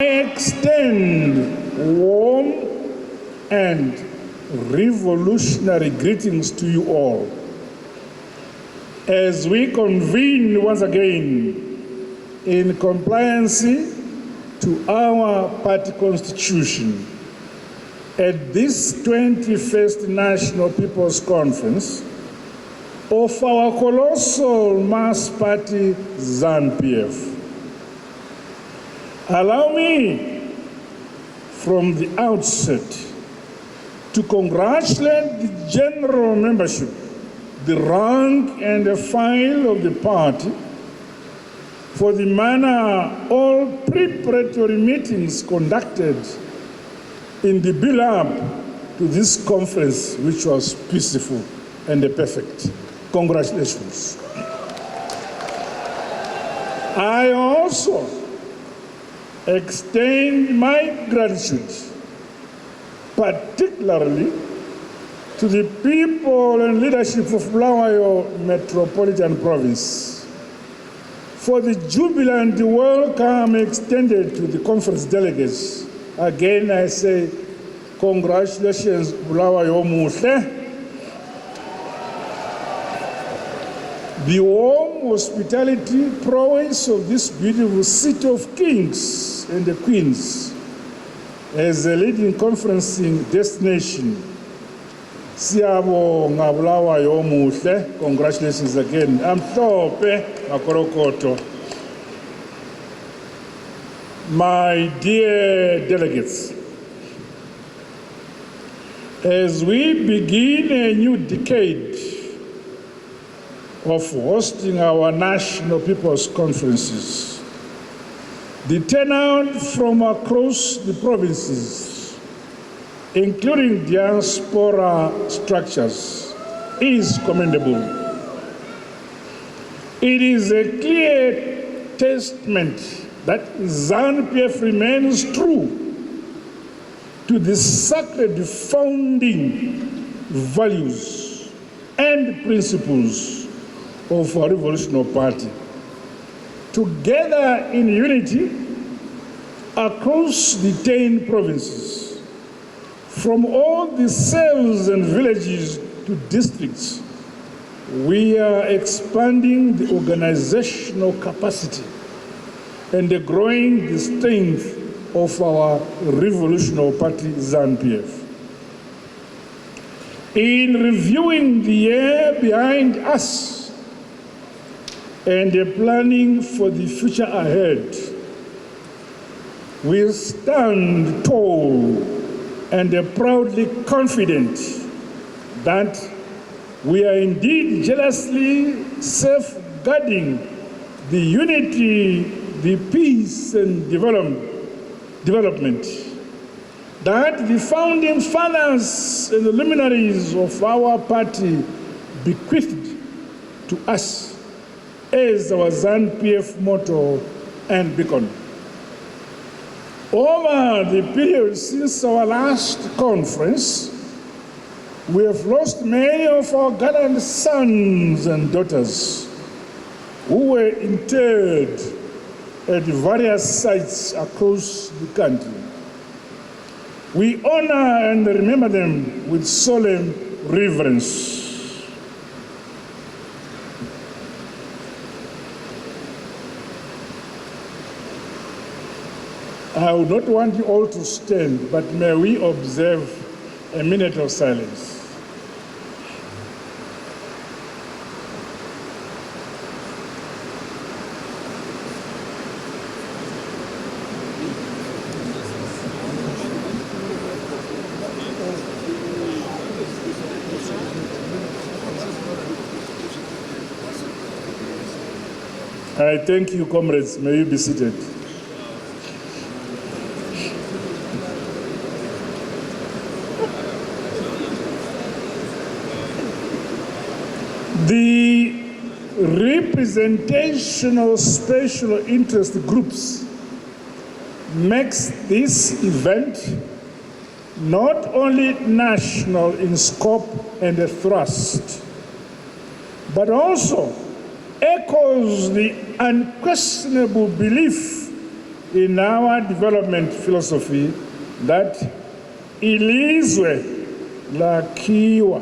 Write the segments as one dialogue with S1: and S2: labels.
S1: I extend warm and revolutionary greetings to you all as we convene once again in compliance to our party constitution at this 21st National People's Conference of our colossal mass party, ZANU-PF. Allow me, from the outset, to congratulate the general membership, the rank and the file of the party, for the manner all preparatory meetings conducted in the build-up to this conference, which was peaceful and perfect. Congratulations. I also extend my gratitude, particularly to the people and leadership of Bulawayo Metropolitan Province for the jubilant welcome extended to the conference delegates. Again, I say, congratulations, Bulawayo Muhle. The warm hospitality prowess of this beautiful city of kings and the queens as a leading conferencing destination. Siyabonga Bulawayo Muhle. Congratulations again. Amhlophe Makorokoto. My dear delegates, as we begin a new decade of hosting our National People's Conferences, the turnout from across the provinces, including diaspora structures, is commendable. It is a clear testament that ZANU-PF remains true to the sacred founding values and principles of our revolutionary party. Together in unity across the 10 provinces, from all the cells and villages to districts, we are expanding the organizational capacity and growing the strength of our revolutionary party, ZANU-PF. In reviewing the year behind us and planning for the future ahead, we stand tall and proudly confident that we are indeed jealously safeguarding the unity, the peace and development that the founding fathers and the luminaries of our party bequeathed to us as our ZANU-PF motto and beacon. Over the period since our last conference, we have lost many of our gallant sons and daughters who were interred at various sites across the country. We honor and remember them with solemn reverence. I would not want you all to stand, but may we observe a minute of silence. I thank you, comrades. May you be seated. The representation of special interest groups makes this event not only national in scope and thrust, but also echoes the unquestionable belief in our development philosophy that ilizwe lakhiwa,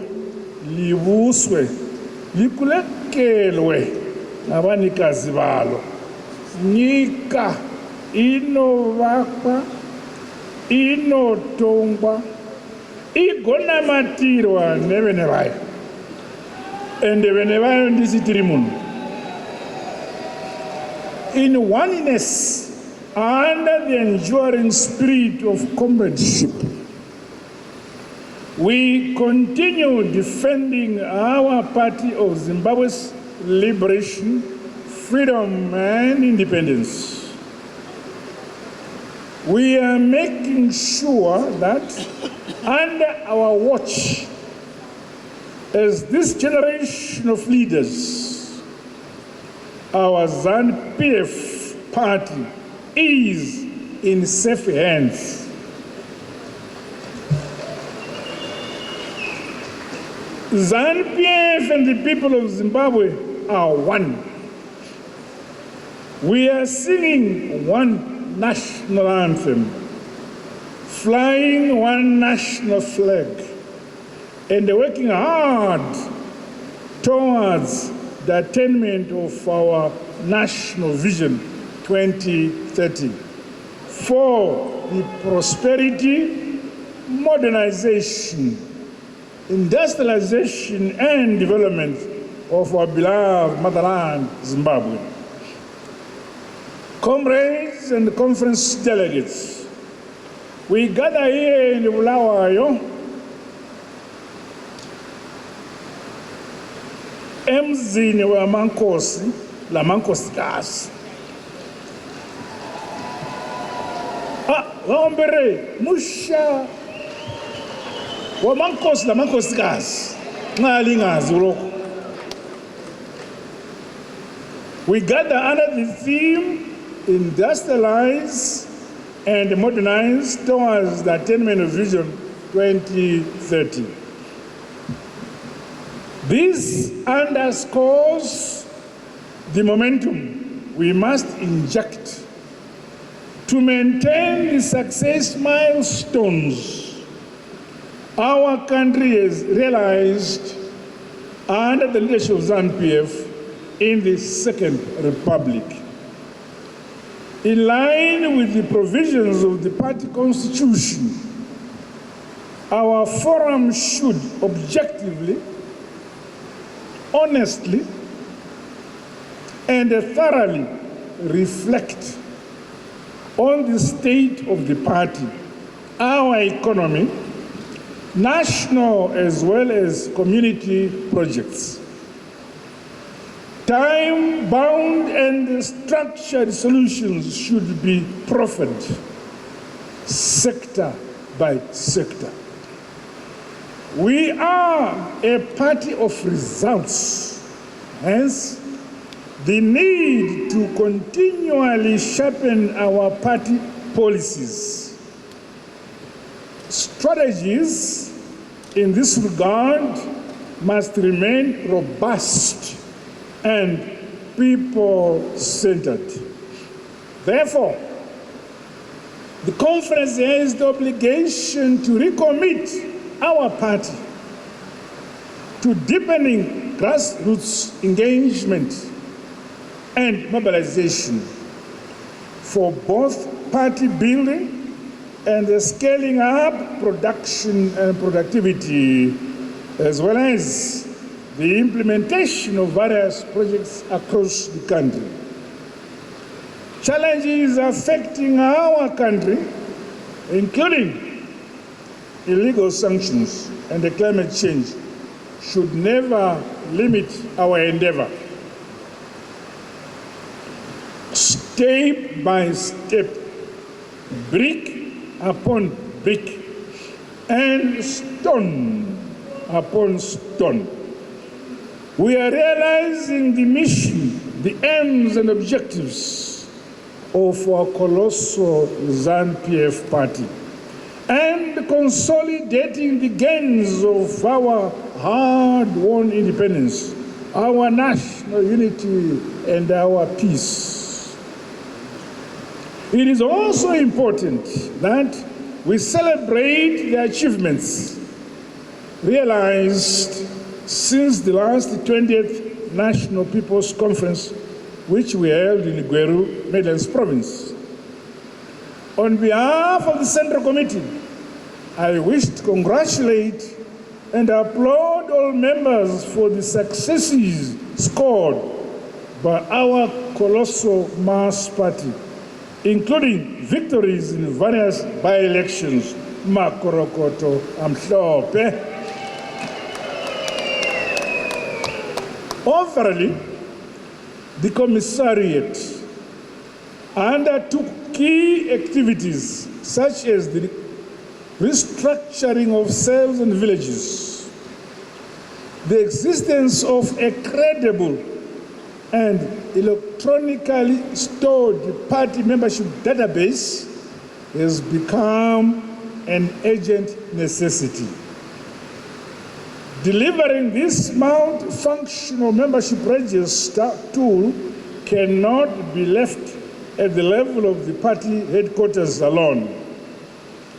S1: libuswe, likulekelwe ngabanikazi balo. Nyika inovakwa, inotongwa, igonamatirwa nevene vayo. Ende vene vayo ndisitiri munhu. In oneness, under the enduring spirit of comradeship, we continue defending our party of Zimbabwe's liberation, freedom, and independence. We are making sure that under our watch, as this generation of leaders, our ZANU-PF party is in safe hands. ZANU-PF and the people of Zimbabwe are one. We are singing one national anthem, flying one national flag, and working hard towards the attainment of our national vision 2030 for the prosperity, modernization, industrialization, and development of our beloved motherland, Zimbabwe. Comrades and conference delegates, we gather here in Bulawayo, emzini wamankosi lamankosikazi. Waombere musha wamankosi lamankosikazi nxa lingazi lokho. We gather under the theme industrialize and modernize towards the attainment of Vision 2030. This underscores the momentum we must inject to maintain the success milestones our country has realized under the leadership of ZANU-PF in the Second Republic. In line with the provisions of the party constitution, our forum should objectively, honestly, and thoroughly reflect on the state of the party, our economy, national as well as community projects. Time-bound and structured solutions should be proffered sector by sector. We are a party of results, hence the need to continually sharpen our party policies. Strategies in this regard must remain robust and people-centered. Therefore, the conference has the obligation to recommit our party to deepening grassroots engagement and mobilization for both party building and the scaling up production and productivity, as well as the implementation of various projects across the country. Challenges affecting our country, including illegal sanctions and the climate change, should never limit our endeavor. Step by step, brick upon brick, and stone upon stone, we are realizing the mission, the aims and objectives of our colossal ZANU-PF party, and consolidating the gains of our hard-won independence, our national unity, and our peace. It is also important that we celebrate the achievements realized since the last 20th National People's Conference, which we held in Gweru, Midlands Province. On behalf of the Central Committee, I wish to congratulate and applaud all members for the successes scored by our colossal mass party, including victories in various by-elections, Makorokoto, Amhlope. Overall, the Commissariat undertook key activities such as the restructuring of cells and villages, the existence of a credible and electronically stored party membership database has become an urgent necessity. Delivering this multi-functional membership register tool cannot be left at the level of the party headquarters alone.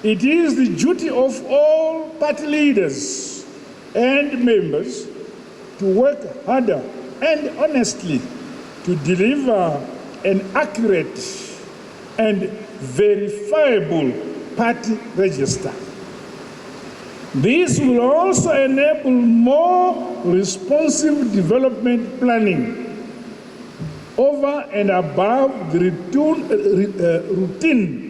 S1: It is the duty of all party leaders and members to work harder and honestly to deliver an accurate and verifiable party register. This will also enable more responsive development planning over and above the routine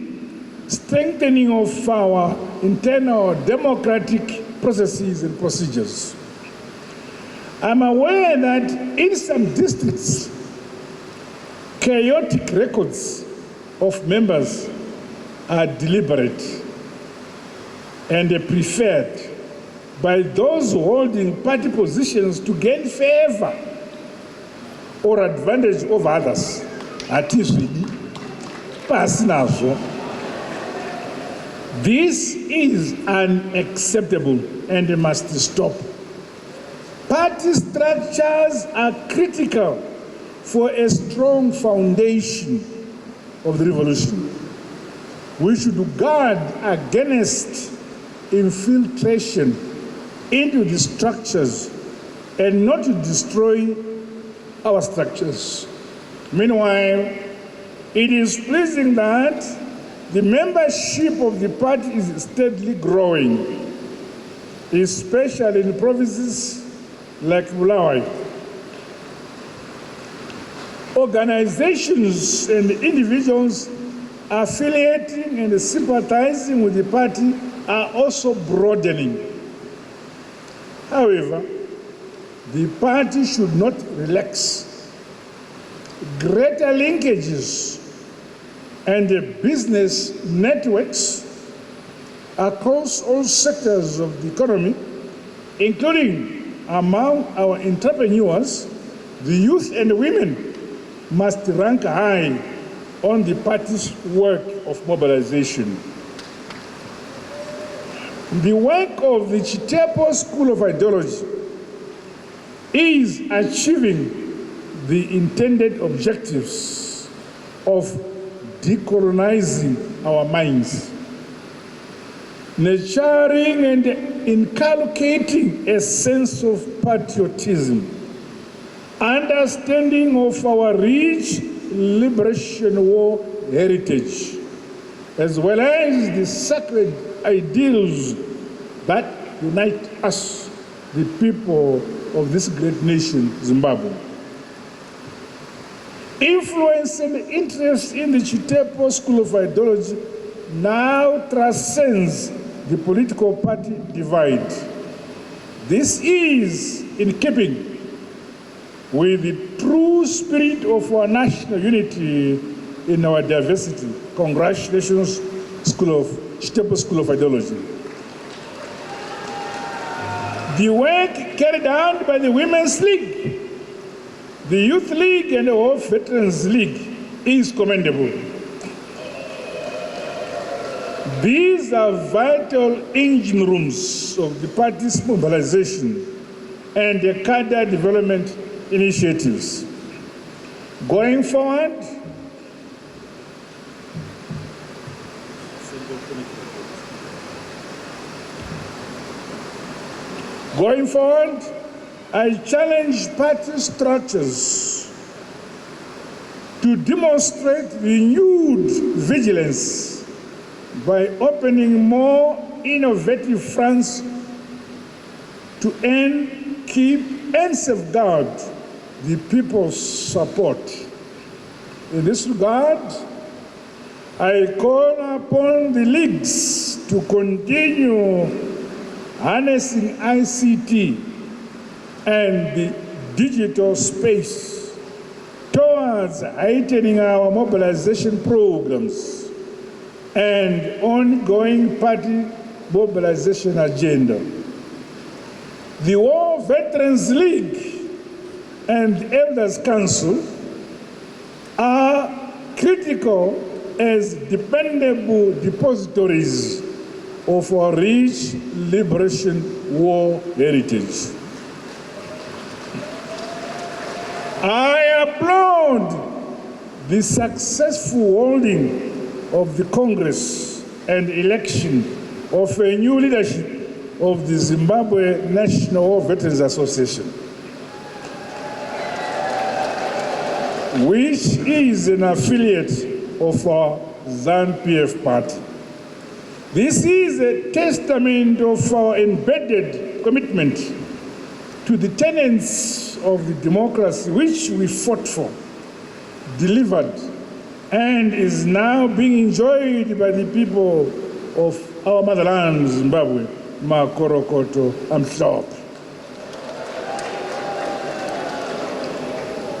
S1: strengthening of our internal democratic processes and procedures. I'm aware that in some districts, chaotic records of members are deliberate and preferred by those holding party positions to gain favor or advantage over others. This is unacceptable and must stop. Party structures are critical for a strong foundation of the revolution. We should guard against infiltration into the structures and not to destroy our structures. Meanwhile, it is pleasing that the membership of the party is steadily growing, especially in provinces like Bulawayo. Organizations and individuals affiliating and sympathizing with the party are also broadening. However, the party should not relax. Greater linkages and business networks across all sectors of the economy, including among our entrepreneurs, the youth and women, must rank high on the party's work of mobilization. The work of the Chitepo School of Ideology is achieving the intended objectives of decolonizing our minds, nurturing and inculcating a sense of patriotism, understanding of our rich Liberation War heritage, as well as the sacred ideals that unite us, the people of this great nation, Zimbabwe. Influence and interest in the Chitepo School of Ideology now transcends the political party divide. This is in keeping with the true spirit of national unity in our diversity. Congratulations, Chitepo School of Ideology. The work carried out by the Women's League, the Youth League, and the War Veterans League is commendable. These are vital engine rooms of the party's mobilization and the cadre development initiatives. Going forward, Going forward, I challenge party structures to demonstrate renewed vigilance by opening more innovative fronts to end, keep, and safeguard the people's support. In this regard, I call upon the leagues to continue harnessing ICT and the digital space towards heightening our mobilization programs and ongoing party mobilization agenda. The War Veterans League and Elders Council are critical as dependable depositories of our rich liberation war heritage. I applaud the successful holding of the Congress and election of a new leadership of the Zimbabwe National War Veterans Association, which is an affiliate of our ZANU-PF party. This is a testament of our embedded commitment to the tenets of the democracy which we fought for, delivered, and is now being enjoyed by the people of our motherland, Zimbabwe, Makorokoto, Amhlophe.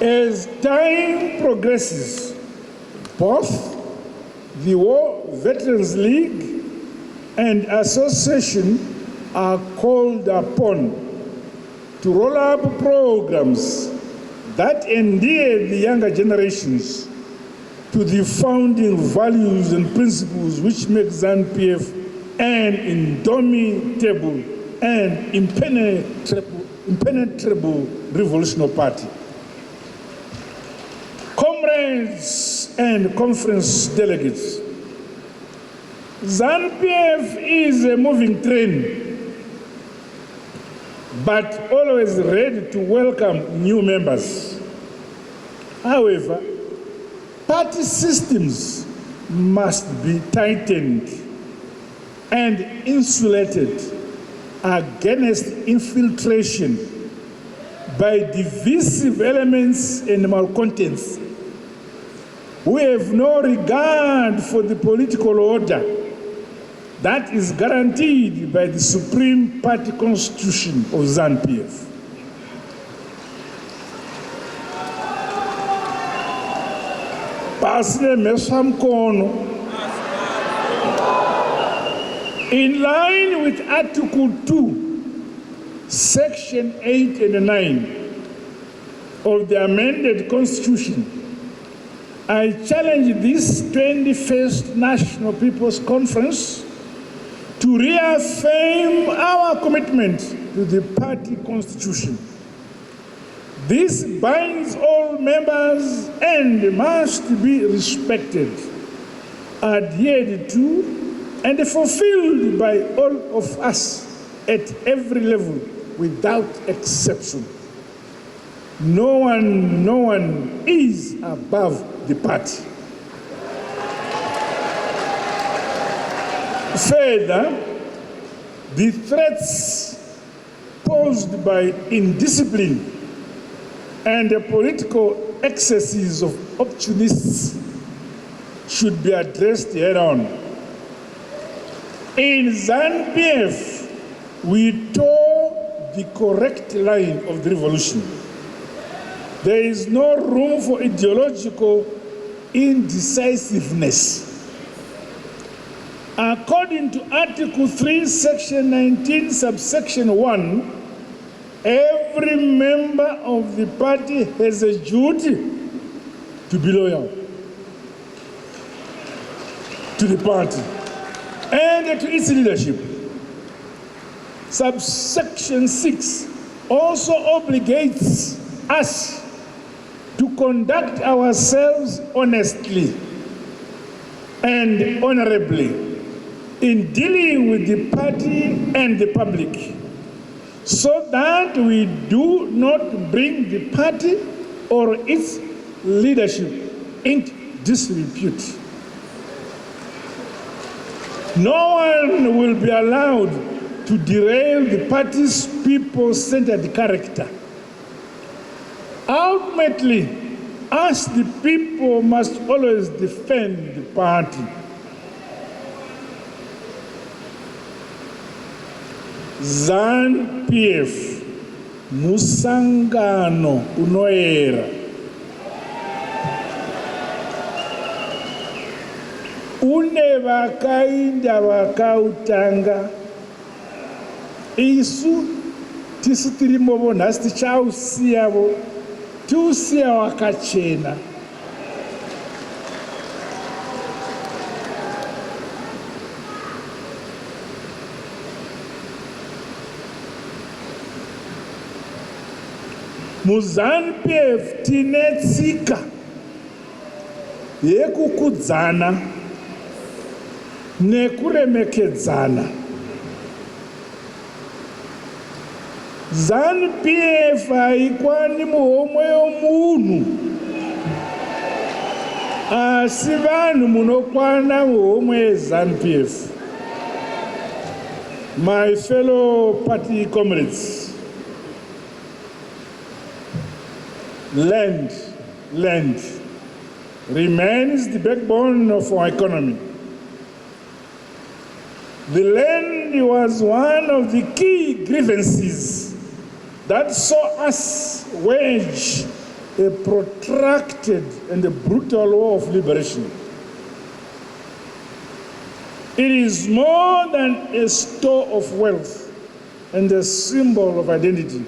S1: As time progresses, both the War Veterans League and Association are called upon to roll up programs that endear the younger generations to the founding values and principles which make ZANU-PF an indomitable and impenetrable revolutionary party. Comrades and conference delegates, ZANU-PF is a moving train, but always ready to welcome new members. However, party systems must be tightened and insulated against infiltration by divisive elements and malcontents who have no regard for the political order that is guaranteed by the Supreme Party Constitution of ZANU-PF. In line with Article 2, Section 8 and 9 of the amended Constitution, I challenge this 21st National People's Conference to reaffirm our commitment to the party constitution. This binds all members and must be respected, adhered to, and fulfilled by all of us at every level without exception. No one is above the party. Further, the threats posed by indiscipline and the political excesses of opportunists should be addressed head-on. In ZANU-PF, we toe the correct line of the revolution. There is no room for ideological indecisiveness. According to Article 3, Section 19, subsection 1, every member of the party has a duty to be loyal to the party and to its leadership. Subsection 6 also obligates us to conduct ourselves honestly and honorably in dealing with the party and the public, so that we do not bring the party or its leadership into disrepute. No one will be allowed to derail the party's people-centered character. Ultimately, us the people must always defend the party. ZANU-PF, Musangano unoera. Une vakainda vakautanga. Isu tisitirimovo nhasi tichausiyavo tiusiya wakachena. MuZANU-PF tine tsika yekukudzana nekuremekedzana. ZANU-PF haikwani muhomwe yomunhu, asi vanhu munokwana muhomwe yeZANU-PF. My fellow party comrades, land remains the backbone of our economy. The land was one of the key grievances that saw us wage a protracted and a brutal war of liberation. It is more than a store of wealth and a symbol of identity.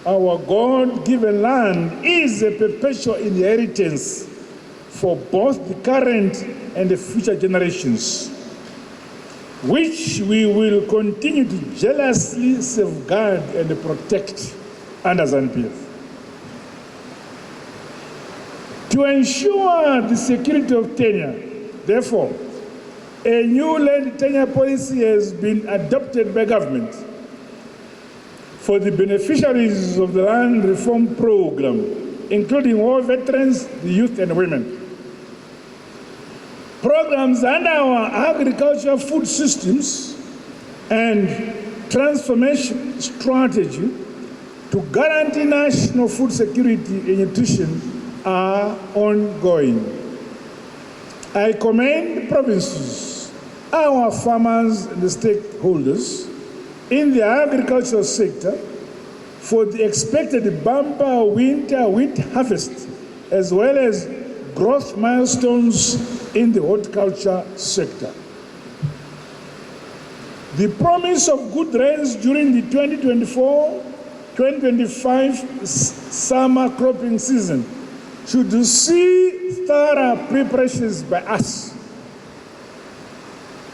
S1: Our God-given land is a perpetual inheritance for both the current and the future generations, which we will continue to jealously safeguard and protect under ZANU-PF. To ensure the security of tenure, therefore, a new land tenure policy has been adopted by government for the beneficiaries of the land reform program, including war veterans, the youth and women. Programs under our agricultural food systems and transformation strategy to guarantee national food security and nutrition are ongoing. I commend the provinces, our farmers and the stakeholders in the agricultural sector for the expected bumper winter wheat harvest, as well as growth milestones in the horticulture sector. The promise of good rains during the 2024-2025 summer cropping season should see thorough preparations by us.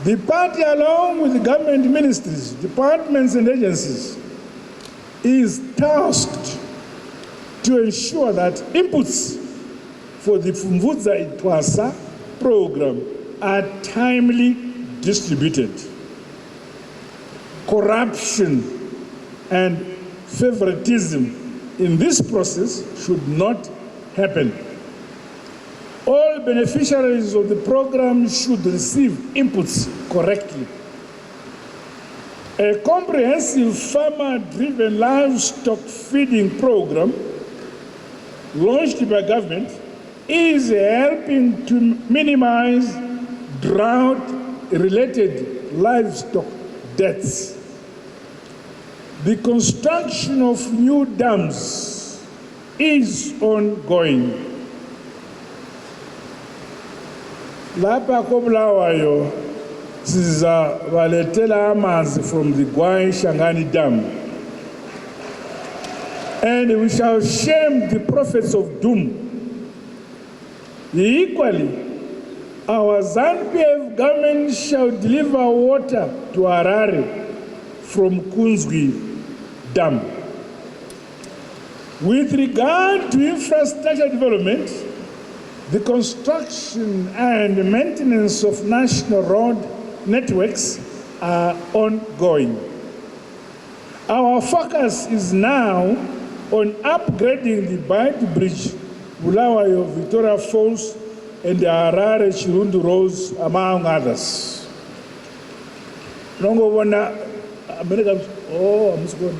S1: The party, along with the government ministries, departments and agencies, is tasked to ensure that inputs for the Pfumvudza Itwasa program are timely distributed. Corruption and favoritism in this process should not happen. All beneficiaries of the program should receive inputs correctly. A comprehensive farmer-driven livestock feeding program launched by government is helping to minimize drought-related livestock deaths. The construction of new dams is ongoing. Lapha koBulawayo sizabaletela amanzi from the Gwai Shangani Dam. And we shall shame the prophets of doom. Equally, our ZANU-PF government shall deliver water to Harare from Kunzwi Dam. With regard to infrastructure development, the construction and maintenance of national road networks are ongoing. Our focus is now on upgrading the Bight Bridge, Bulawayo, Victoria Falls, and the Harare Chirundu roads, among others. Nongobona America, oh, I'm going.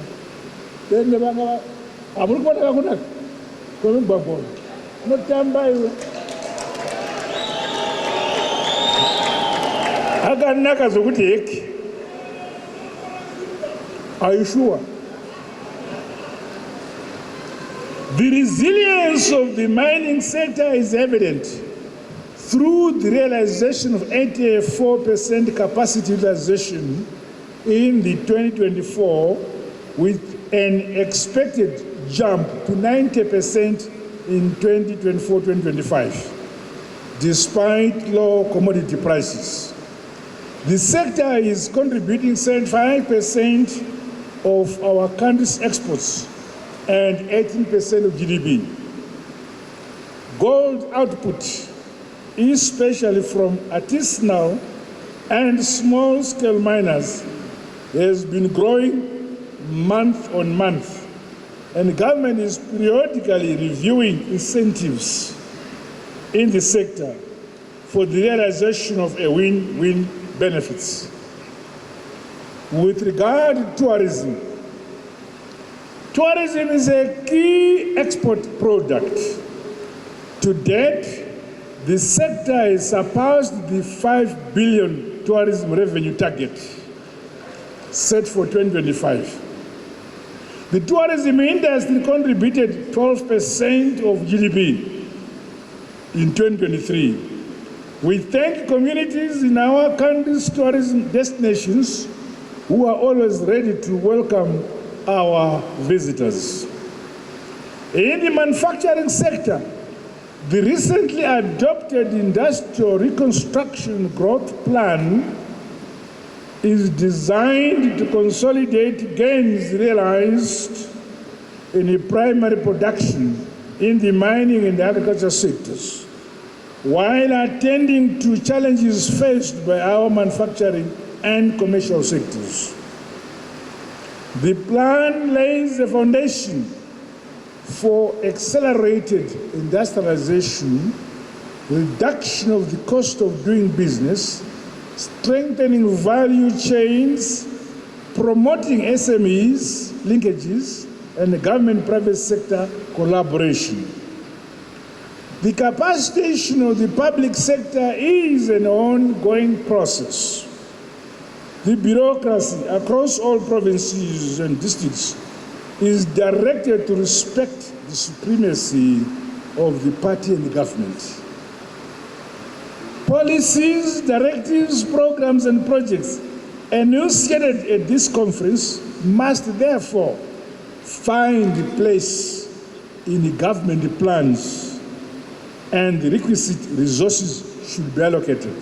S1: Then the Banga, I'm going to go back. Not time by. I got Nakas of Utik. Are you sure? The resilience of the mining sector is evident through the realization of 84% capacity utilization in the 2024, with an expected jump to 90% in 2024-2025, despite low commodity prices. The sector is contributing 75% of our country's exports and 18% of GDP. Gold output, especially from artisanal and small-scale miners, has been growing month on month, and the government is periodically reviewing incentives in the sector for the realization of a win-win benefits. With regard to tourism, tourism is a key export product. To date, the sector has surpassed the 5 billion tourism revenue target set for 2025. The tourism industry contributed 12% of GDP in 2023. We thank communities in our country's tourism destinations who are always ready to welcome our visitors. In the manufacturing sector, the recently adopted Industrial Reconstruction Growth Plan is designed to consolidate gains realized in the primary production in the mining and agriculture sectors, while attending to challenges faced by our manufacturing and commercial sectors. The plan lays the foundation for accelerated industrialization, reduction of the cost of doing business, strengthening value chains, promoting SMEs, linkages, and government-private sector collaboration. The capacitation of the public sector is an ongoing process. The bureaucracy across all provinces and districts is directed to respect the supremacy of the party and the government. Policies, directives, programs, and projects enunciated at this conference must therefore find a place in the government plans, and the requisite resources should be allocated.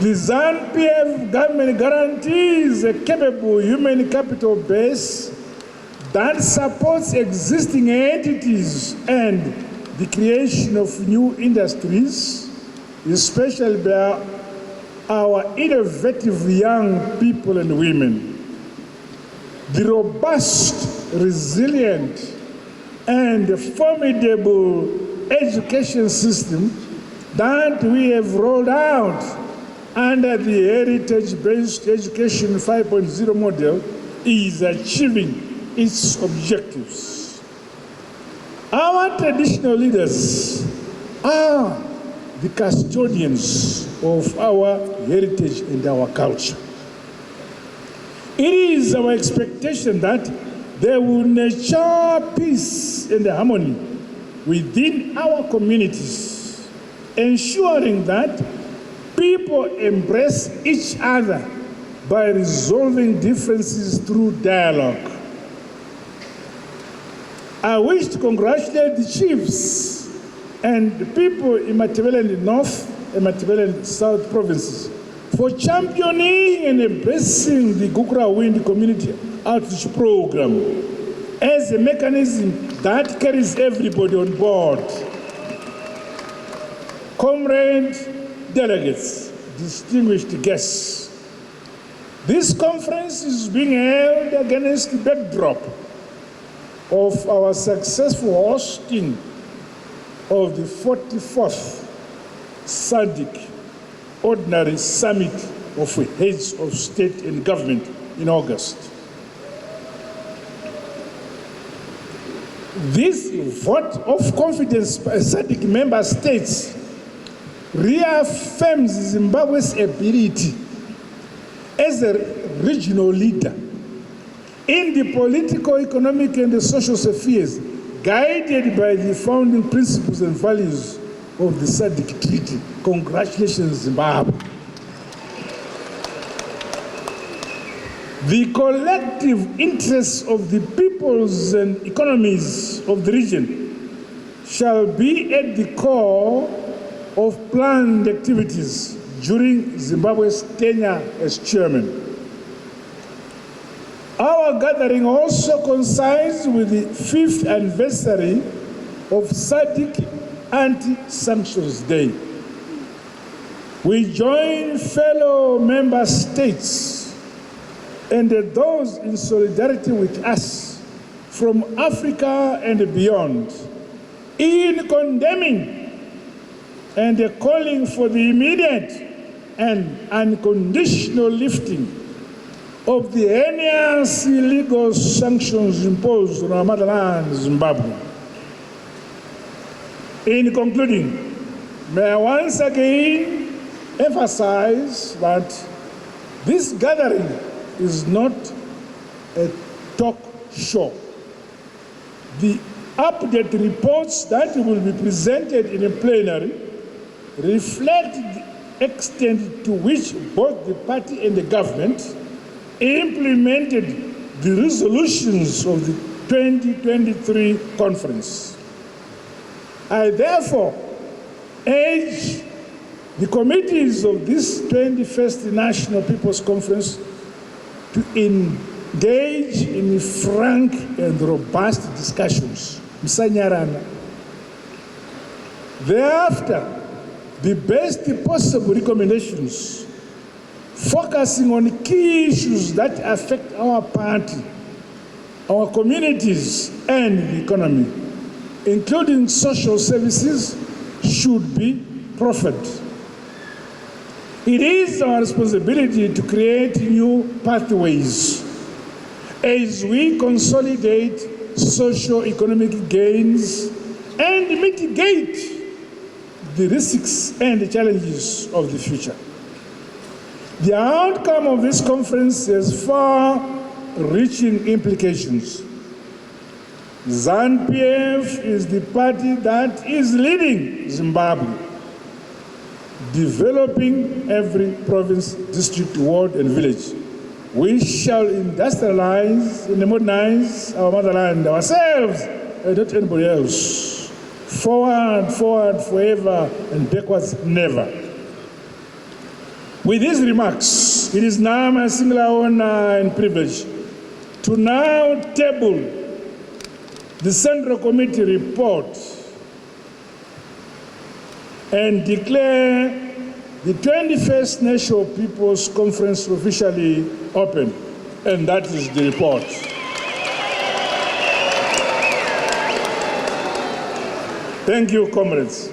S1: The ZANU-PF government guarantees a capable human capital base that supports existing entities and the creation of new industries, especially by our innovative young people and women. The robust, resilient, and formidable education system that we have rolled out under the heritage-based education 5.0 model is achieving its objectives. Our traditional leaders are the custodians of our heritage and our culture. It is our expectation that they will nurture peace and harmony within our communities, ensuring that people embrace each other by resolving differences through dialogue. I wish to congratulate the chiefs and the people in Matabeleland North and Matabeleland South provinces for championing and embracing the Gukura Wind Community Outreach Program as a mechanism that carries everybody on board. Comrade delegates, distinguished guests, this conference is being held against the backdrop of our successful hosting of the 44th SADC Ordinary Summit of Heads of State and Government in August. This vote of confidence by SADC member states reaffirms Zimbabwe's ability as a regional leader in the political, economic, and social spheres, guided by the founding principles and values of the SADC Treaty. Congratulations, Zimbabwe. The collective interests of the peoples and economies of the region shall be at the core of planned activities during Zimbabwe's tenure as chairman. Our gathering also coincides with the 5th anniversary of SADC Anti-Sanctions Day. We join fellow member states and those in solidarity with us from Africa and beyond in condemning and calling for the immediate and unconditional lifting of the heinous illegal sanctions imposed on our motherland, Zimbabwe. In concluding, may I once again emphasize that this gathering is not a talk show. The update reports that will be presented in a plenary reflect the extent to which both the party and the government implemented the resolutions of the 2023 conference. I therefore urge the committees of this 21st National People's Conference to engage in frank and robust discussions. Thereafter, the best possible recommendations focusing on key issues that affect our party, our communities, and the economy, including social services, should be proffered. It is our responsibility to create new pathways as we consolidate socio-economic gains and mitigate the risks and challenges of the future. The outcome of this conference has far-reaching implications. ZANU-PF is the party that is leading Zimbabwe, developing every province, district, ward, and village. We shall industrialize and modernize our motherland ourselves and not anybody else. Forward, forward, forever, and backwards, never. With these remarks, it is now my singular honor and privilege to now table the Central Committee report and declare the 21st National People's Conference officially open. And that is the report. Thank you, comrades.